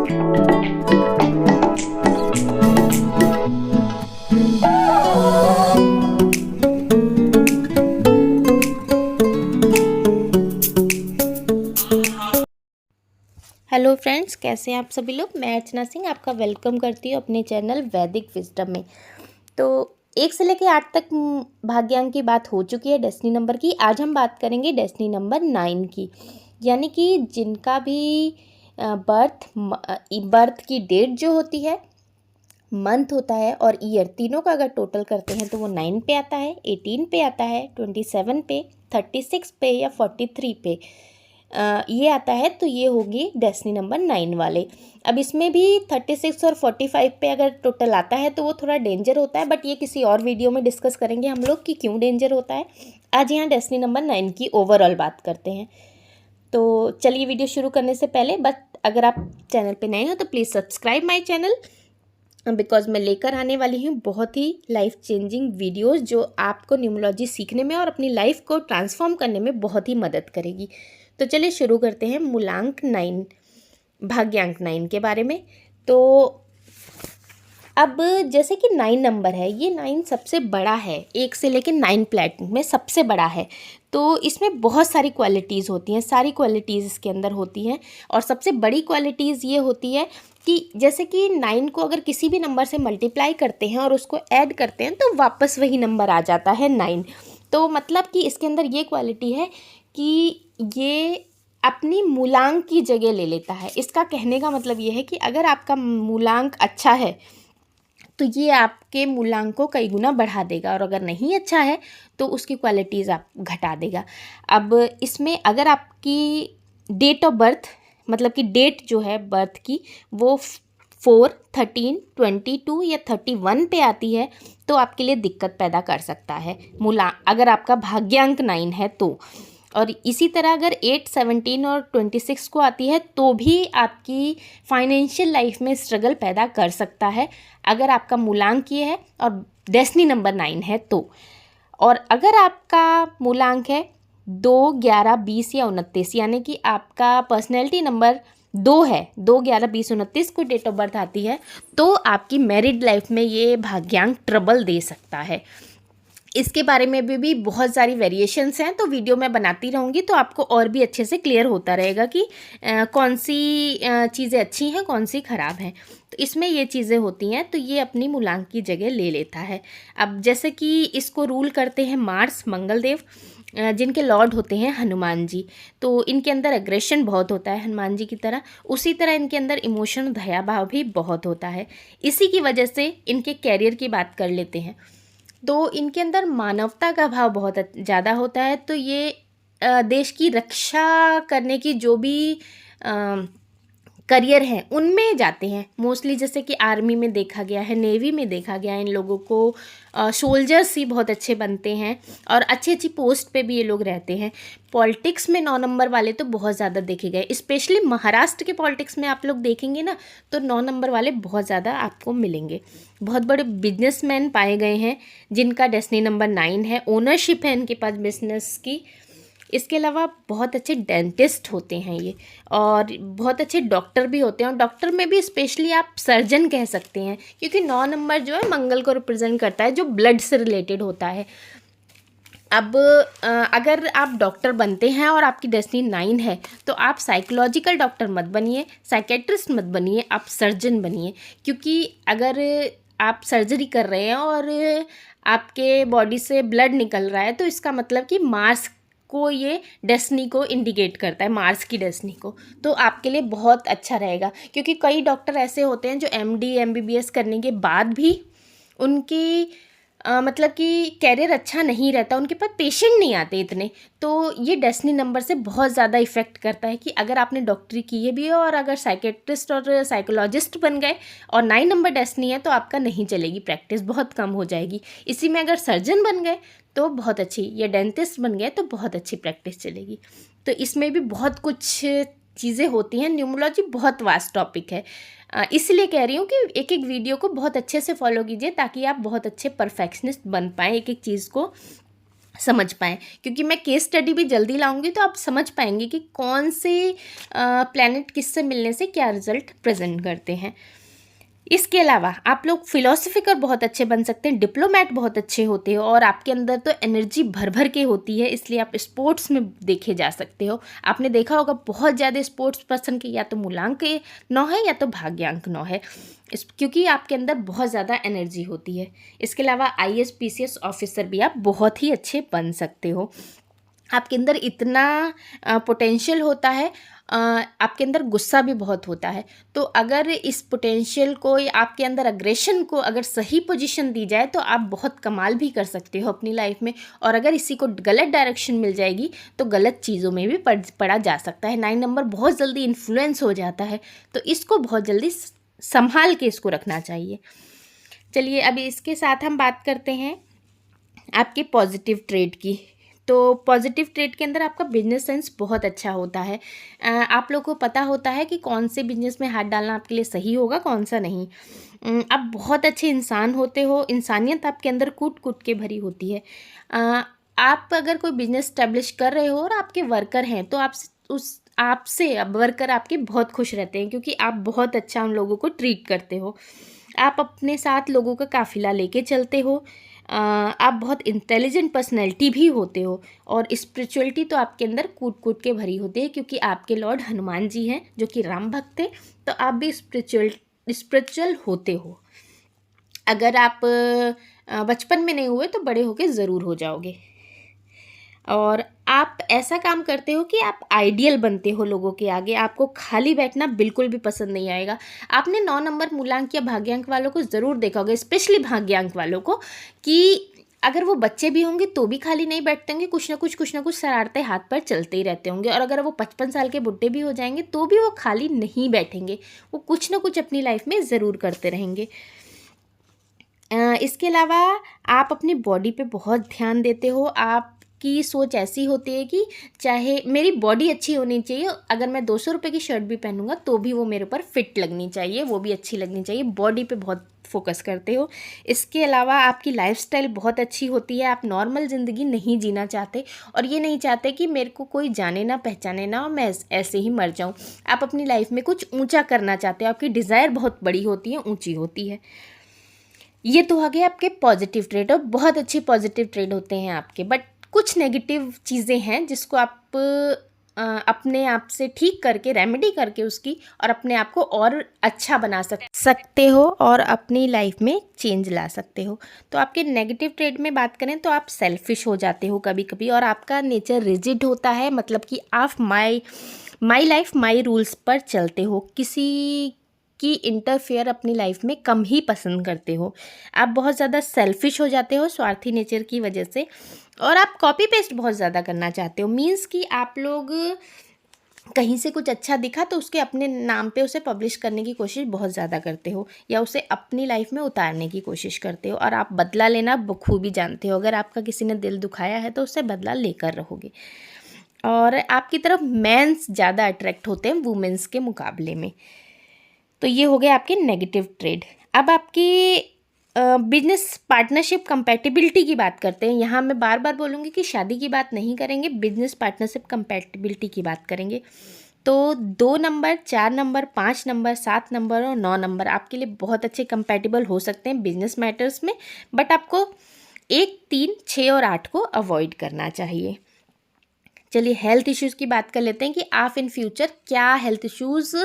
Hello friends, कैसे हैं आप सभी लोग। मैं अर्चना सिंह आपका वेलकम करती हूँ अपने चैनल वैदिक विजडम में। तो 1 से लेकर 8 तक भाग्यांक की बात हो चुकी है, डेस्टिनी नंबर की। आज हम बात करेंगे डेस्टिनी नंबर 9 की, यानी कि जिनका भी बर्थ की डेट जो होती है, मंथ होता है और ईयर, तीनों का अगर टोटल करते हैं तो वो 9 पे आता है, 18 पे आता है, 27 पे, 36 पे या 43 पे ये आता है। तो ये होगी डेस्टिनी नंबर 9 वाले। अब इसमें भी 36 और 45 पे अगर टोटल आता है तो वो थोड़ा डेंजर होता है, बट ये किसी और वीडियो में डिस्कस करेंगे हम लोग कि क्यों डेंजर होता है। आज यहाँ डेस्टिनी नंबर 9 की ओवरऑल बात करते हैं। तो चलिए, वीडियो शुरू करने से पहले अगर आप चैनल पे नए हो तो please subscribe my channel, because मैं लेकर आने वाली हूँ बहुत ही लाइफ चेंजिंग वीडियोस जो आपको न्यूमरोलॉजी सीखने में और अपनी लाइफ को ट्रांसफॉर्म करने में बहुत ही मदद करेगी। तो चलिए शुरू करते हैं मूलांक 9, भाग्यांक 9 के बारे में। तो अब जैसे कि 9 नंबर है, ये 9 सबसे बड़ा है, 1 से लेकर 9 प्लेट में सबसे बड़ा है। तो इसमें बहुत सारी क्वालिटीज़ होती हैं, सारी क्वालिटीज़ इसके अंदर होती हैं। और सबसे बड़ी क्वालिटीज़ ये होती है कि जैसे कि 9 को अगर किसी भी नंबर से मल्टीप्लाई करते हैं और उसको ऐड करते हैं तो वापस वही नंबर आ जाता है 9। तो मतलब कि इसके अंदर ये क्वालिटी है कि ये अपनी मूलांक की जगह ले लेता है। इसका कहने का मतलब ये है कि अगर आपका मूलांक अच्छा है तो ये आपके मूलांक को कई गुना बढ़ा देगा, और अगर नहीं अच्छा है तो उसकी क्वालिटीज़ आप घटा देगा। अब इसमें अगर आपकी डेट ऑफ बर्थ, मतलब कि डेट जो है बर्थ की, वो 4, 13, 22 या 31 पे आती है तो आपके लिए दिक्कत पैदा कर सकता है अगर आपका भाग्यांक 9 है तो। और इसी तरह अगर 8, 17 और 26 को आती है तो भी आपकी फाइनेंशियल लाइफ में स्ट्रगल पैदा कर सकता है, अगर आपका मूलांक ये है और डेस्टिनी नंबर 9 है तो। और अगर आपका मूलांक है 2, 11, 20 या 29, यानी कि आपका पर्सनैलिटी नंबर 2 है, 2, 11, 20, 29 को डेट ऑफ बर्थ आती है, तो आपकी मैरिड लाइफ में ये भाग्यांक ट्रबल दे सकता है। इसके बारे में भी बहुत सारी वेरिएशंस हैं, तो वीडियो मैं बनाती रहूँगी तो आपको और भी अच्छे से क्लियर होता रहेगा कि कौन सी चीज़ें अच्छी हैं, कौन सी ख़राब हैं। तो इसमें ये चीज़ें होती हैं, तो ये अपनी मूलांक की जगह ले लेता है। अब जैसे कि इसको रूल करते हैं मार्स, मंगलदेव, जिनके लॉर्ड होते हैं हनुमान जी। तो इनके अंदर एग्रेशन बहुत होता है हनुमान जी की तरह, उसी तरह इनके अंदर इमोशन, दया भाव भी बहुत होता है। इसी की वजह से इनके कैरियर की बात कर लेते हैं तो इनके अंदर मानवता का भाव बहुत ज़्यादा होता है। तो ये देश की रक्षा करने की जो भी करियर हैं उनमें जाते हैं मोस्टली, जैसे कि आर्मी में देखा गया है, नेवी में देखा गया है इन लोगों को। सोल्जर्स ही बहुत अच्छे बनते हैं और अच्छी अच्छी पोस्ट पे भी ये लोग रहते हैं। पॉलिटिक्स में 9 नंबर वाले तो बहुत ज़्यादा देखे गए, स्पेशली महाराष्ट्र के पॉलिटिक्स में आप लोग देखेंगे ना तो 9 नंबर वाले बहुत ज़्यादा आपको मिलेंगे। बहुत बड़े बिजनेसमैन पाए गए हैं जिनका डेस्टिनी नंबर 9 है, ओनरशिप है इनके पास बिजनेस की। इसके अलावा बहुत अच्छे डेंटिस्ट होते हैं ये, और बहुत अच्छे डॉक्टर भी होते हैं। और डॉक्टर में भी स्पेशली आप सर्जन कह सकते हैं, क्योंकि 9 नंबर जो है मंगल को रिप्रेजेंट करता है, जो ब्लड से रिलेटेड होता है। अब अगर आप डॉक्टर बनते हैं और आपकी डेस्टिनी 9 है तो आप साइकोलॉजिकल डॉक्टर मत बनिए, साइकेट्रिस्ट मत बनिए, आप सर्जन बनिए। क्योंकि अगर आप सर्जरी कर रहे हैं और आपके बॉडी से ब्लड निकल रहा है तो इसका मतलब कि मार्स को ये डेस्टिनी को इंडिकेट करता है, मार्स की डेस्टिनी को। तो आपके लिए बहुत अच्छा रहेगा, क्योंकि कई डॉक्टर ऐसे होते हैं जो MD MBBS करने के बाद भी उनकी मतलब कि कैरियर अच्छा नहीं रहता, उनके पास पेशेंट नहीं आते इतने। तो ये डेस्टिनी नंबर से बहुत ज़्यादा इफ़ेक्ट करता है कि अगर आपने डॉक्टरी की भी है और अगर साइकेट्रिस्ट और साइकोलॉजिस्ट बन गए और 9 नंबर डेस्टिनी है तो आपका नहीं चलेगी, प्रैक्टिस बहुत कम हो जाएगी। इसी में अगर सर्जन बन गए तो बहुत अच्छी, या डेंटिस्ट बन गए तो बहुत अच्छी प्रैक्टिस चलेगी। तो इसमें भी बहुत कुछ चीज़ें होती हैं। न्यूमरोलॉजी बहुत वास्ट टॉपिक है, इसलिए कह रही हूँ कि एक एक वीडियो को बहुत अच्छे से फॉलो कीजिए ताकि आप बहुत अच्छे परफेक्शनिस्ट बन पाएँ, एक एक चीज़ को समझ पाएँ, क्योंकि मैं केस स्टडी भी जल्दी लाऊंगी तो आप समझ पाएंगे कि कौन से प्लैनेट किससे मिलने से क्या रिजल्ट प्रेजेंट करते हैं। इसके अलावा आप लोग फिलोसफिकर बहुत अच्छे बन सकते हैं, डिप्लोमेट बहुत अच्छे होते हो, और आपके अंदर तो एनर्जी भर भर के होती है, इसलिए आप स्पोर्ट्स में देखे जा सकते हो। आपने देखा होगा बहुत ज़्यादा स्पोर्ट्स पर्सन के या तो मूलांक 9 है या तो भाग्यांक 9 है, क्योंकि आपके अंदर बहुत ज़्यादा एनर्जी होती है। इसके अलावा IAS PCS ऑफिसर भी आप बहुत ही अच्छे बन सकते हो। आपके अंदर इतना पोटेंशियल होता है, आपके अंदर गुस्सा भी बहुत होता है। तो अगर इस पोटेंशियल को या आपके अंदर अग्रेशन को अगर सही पोजीशन दी जाए तो आप बहुत कमाल भी कर सकते हो अपनी लाइफ में। और अगर इसी को गलत डायरेक्शन मिल जाएगी तो गलत चीज़ों में भी पड़ा जा सकता है। 9 नंबर बहुत जल्दी इन्फ्लुएंस हो जाता है, तो इसको बहुत जल्दी संभाल के इसको रखना चाहिए। चलिए अभी इसके साथ हम बात करते हैं आपके पॉजिटिव ट्रेड की। तो पॉजिटिव ट्रेड के अंदर आपका बिजनेस सेंस बहुत अच्छा होता है। आप लोगों को पता होता है कि कौन से बिजनेस में हाथ डालना आपके लिए सही होगा, कौन सा नहीं। आप बहुत अच्छे इंसान होते हो, इंसानियत आपके अंदर कूट कूट के भरी होती है। आप अगर कोई बिजनेस स्टैब्लिश कर रहे हो और आपके वर्कर हैं तो आपसे अब वर्कर आपके बहुत खुश रहते हैं, क्योंकि आप बहुत अच्छा उन लोगों को ट्रीट करते हो। आप अपने साथ लोगों का काफिला लेके चलते हो। आप बहुत इंटेलिजेंट पर्सनैलिटी भी होते हो, और स्पिरिचुअलिटी तो आपके अंदर कूट कूट के भरी होती है, क्योंकि आपके लॉर्ड हनुमान जी हैं जो कि राम भक्त थे। तो आप भी स्पिरिचुअल होते हो। अगर आप बचपन में नहीं हुए तो बड़े होके ज़रूर हो जाओगे। और आप ऐसा काम करते हो कि आप आइडियल बनते हो लोगों के आगे। आपको खाली बैठना बिल्कुल भी पसंद नहीं आएगा। आपने 9 नंबर मूलांक या भाग्यांक वालों को ज़रूर देखा होगा, स्पेशली भाग्यांक वालों को, कि अगर वो बच्चे भी होंगे तो भी खाली नहीं बैठते होंगे, कुछ ना कुछ शरारतें हाथ पर चलते ही रहते होंगे। और अगर वो 55 साल के बुढ़े भी हो जाएंगे तो भी वो खाली नहीं बैठेंगे, वो कुछ ना कुछ अपनी लाइफ में ज़रूर करते रहेंगे। इसके अलावा आप अपनी बॉडी पे बहुत ध्यान देते हो। आपकी सोच ऐसी होती है कि चाहे मेरी बॉडी अच्छी होनी चाहिए, अगर मैं 200 रुपये की शर्ट भी पहनूंगा तो भी वो मेरे ऊपर फिट लगनी चाहिए, वो भी अच्छी लगनी चाहिए। बॉडी पे बहुत फोकस करते हो। इसके अलावा आपकी लाइफस्टाइल बहुत अच्छी होती है। आप नॉर्मल ज़िंदगी नहीं जीना चाहते, और ये नहीं चाहते कि मेरे को कोई जाने ना पहचाने ना और मैं ऐसे ही मर जाऊँ। आप अपनी लाइफ में कुछ ऊँचा करना चाहते हो, आपकी डिज़ायर बहुत बड़ी होती है, ऊँची होती है। ये तो आ गए आपके पॉजिटिव ट्रेड, और बहुत अच्छे पॉजिटिव ट्रेड होते हैं आपके। बट कुछ नेगेटिव चीज़ें हैं जिसको आप अपने आप से ठीक करके, रेमेडी करके उसकी, और अपने आप को और अच्छा बना सकते हो और अपनी लाइफ में चेंज ला सकते हो। तो आपके नेगेटिव ट्रेड में बात करें तो आप सेल्फिश हो जाते हो कभी कभी, और आपका नेचर रिजिड होता है, मतलब कि आप माई लाइफ माई रूल्स पर चलते हो। किसी की इंटरफेयर अपनी लाइफ में कम ही पसंद करते हो। आप बहुत ज़्यादा सेल्फिश हो जाते हो स्वार्थी नेचर की वजह से, और आप कॉपी पेस्ट बहुत ज़्यादा करना चाहते हो। मीन्स कि आप लोग कहीं से कुछ अच्छा दिखा तो उसके अपने नाम पे उसे पब्लिश करने की कोशिश बहुत ज़्यादा करते हो, या उसे अपनी लाइफ में उतारने की कोशिश करते हो। और आप बदला लेना बखूबी जानते हो। अगर आपका किसी ने दिल दुखाया है तो उससे बदला लेकर रहोगे। और आपकी तरफ मेंस ज़्यादा अट्रैक्ट होते हैं वुमेन्स के मुकाबले में। तो ये हो गया आपके नेगेटिव ट्रेड। अब आपकी बिजनेस पार्टनरशिप कंपैटिबिलिटी की बात करते हैं। यहाँ मैं बार बार बोलूँगी कि शादी की बात नहीं करेंगे, बिजनेस पार्टनरशिप कंपैटिबिलिटी की बात करेंगे। तो 2 नंबर, 4 नंबर, 5 नंबर, 7 नंबर और 9 नंबर आपके लिए बहुत अच्छे कंपैटिबल हो सकते हैं बिजनेस मैटर्स में। बट आपको 1, 3, 6 और 8 को अवॉइड करना चाहिए। चलिए हेल्थ इश्यूज़ की बात कर लेते हैं कि आप इन फ्यूचर क्या हेल्थ इश्यूज़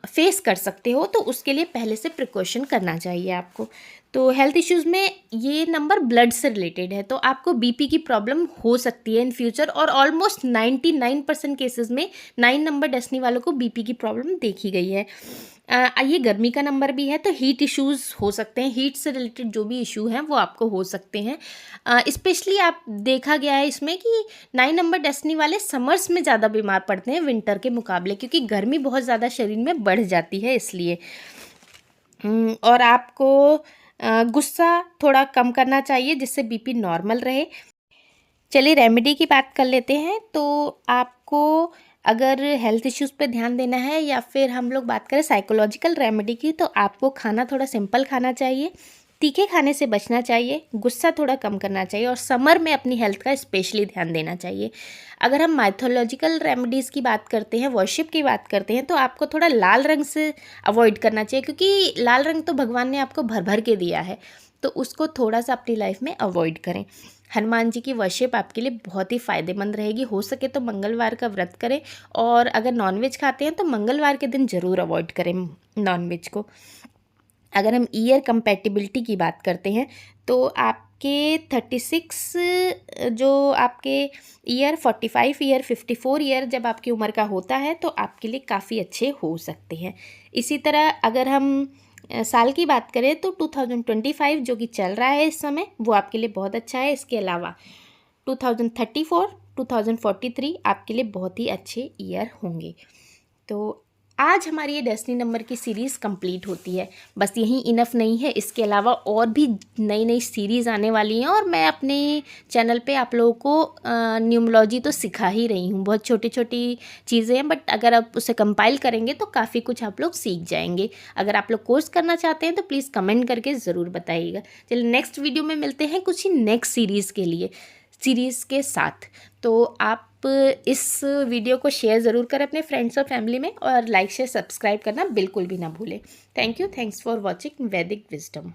फेस कर सकते हो, तो उसके लिए पहले से प्रिकॉशन करना चाहिए आपको। तो हेल्थ इश्यूज़ में ये नंबर ब्लड से रिलेटेड है, तो आपको बीपी की प्रॉब्लम हो सकती है इन फ्यूचर, और ऑलमोस्ट 99% केसेस में 9 नंबर डेस्टिनी वालों को बीपी की प्रॉब्लम देखी गई है। ये गर्मी का नंबर भी है, तो हीट इश्यूज़ हो सकते हैं। हीट से रिलेटेड जो भी इशू हैं वो आपको हो सकते हैं। स्पेशली आप देखा गया है इसमें कि 9 नंबर डेस्टिनी वाले समर्स में ज़्यादा बीमार पड़ते हैं विंटर के मुकाबले, क्योंकि गर्मी बहुत ज़्यादा शरीर में बढ़ जाती है इसलिए। और आपको गुस्सा थोड़ा कम करना चाहिए जिससे बीपी नॉर्मल रहे। चलिए रेमेडी की बात कर लेते हैं। तो आपको अगर हेल्थ इश्यूज़ पे ध्यान देना है, या फिर हम लोग बात करें साइकोलॉजिकल रेमेडी की, तो आपको खाना थोड़ा सिंपल खाना चाहिए। तीखे खाने से बचना चाहिए, गुस्सा थोड़ा कम करना चाहिए और समर में अपनी हेल्थ का स्पेशली ध्यान देना चाहिए। अगर हम माइथोलॉजिकल रेमेडीज़ की बात करते हैं, वर्शिप की बात करते हैं, तो आपको थोड़ा लाल रंग से अवॉइड करना चाहिए, क्योंकि लाल रंग तो भगवान ने आपको भर भर के दिया है, तो उसको थोड़ा सा अपनी लाइफ में अवॉइड करें। हनुमान जी की वर्शिप आपके लिए बहुत ही फ़ायदेमंद रहेगी। हो सके तो मंगलवार का व्रत करें, और अगर नॉनवेज खाते हैं तो मंगलवार के दिन ज़रूर अवॉइड करें नॉनवेज को। अगर हम ईयर कंपैटिबिलिटी की बात करते हैं तो आपके 36 जो आपके ईयर 45 ईयर 54 ईयर जब आपकी उम्र का होता है तो आपके लिए काफ़ी अच्छे हो सकते हैं। इसी तरह अगर हम साल की बात करें तो 2025 जो कि चल रहा है इस समय, वो आपके लिए बहुत अच्छा है। इसके अलावा 2034 2043 आपके लिए बहुत ही अच्छे ईयर होंगे। तो आज हमारी ये डेस्टिनी नंबर की सीरीज़ कंप्लीट होती है। बस यही इनफ नहीं है, इसके अलावा और भी नई नई सीरीज़ आने वाली हैं, और मैं अपने चैनल पे आप लोगों को न्यूमरोलॉजी तो सिखा ही रही हूँ। बहुत छोटी छोटी चीज़ें हैं, बट अगर आप उसे कंपाइल करेंगे तो काफ़ी कुछ आप लोग सीख जाएंगे। अगर आप लोग कोर्स करना चाहते हैं तो प्लीज़ कमेंट करके ज़रूर बताइएगा। चलिए नेक्स्ट वीडियो में मिलते हैं कुछ ही नेक्स्ट सीरीज़ के साथ। तो आप इस वीडियो को शेयर ज़रूर करें अपने फ्रेंड्स और फैमिली में, और लाइक शेयर सब्सक्राइब करना बिल्कुल भी ना भूलें। Thank you, thanks for watching वैदिक विजडम।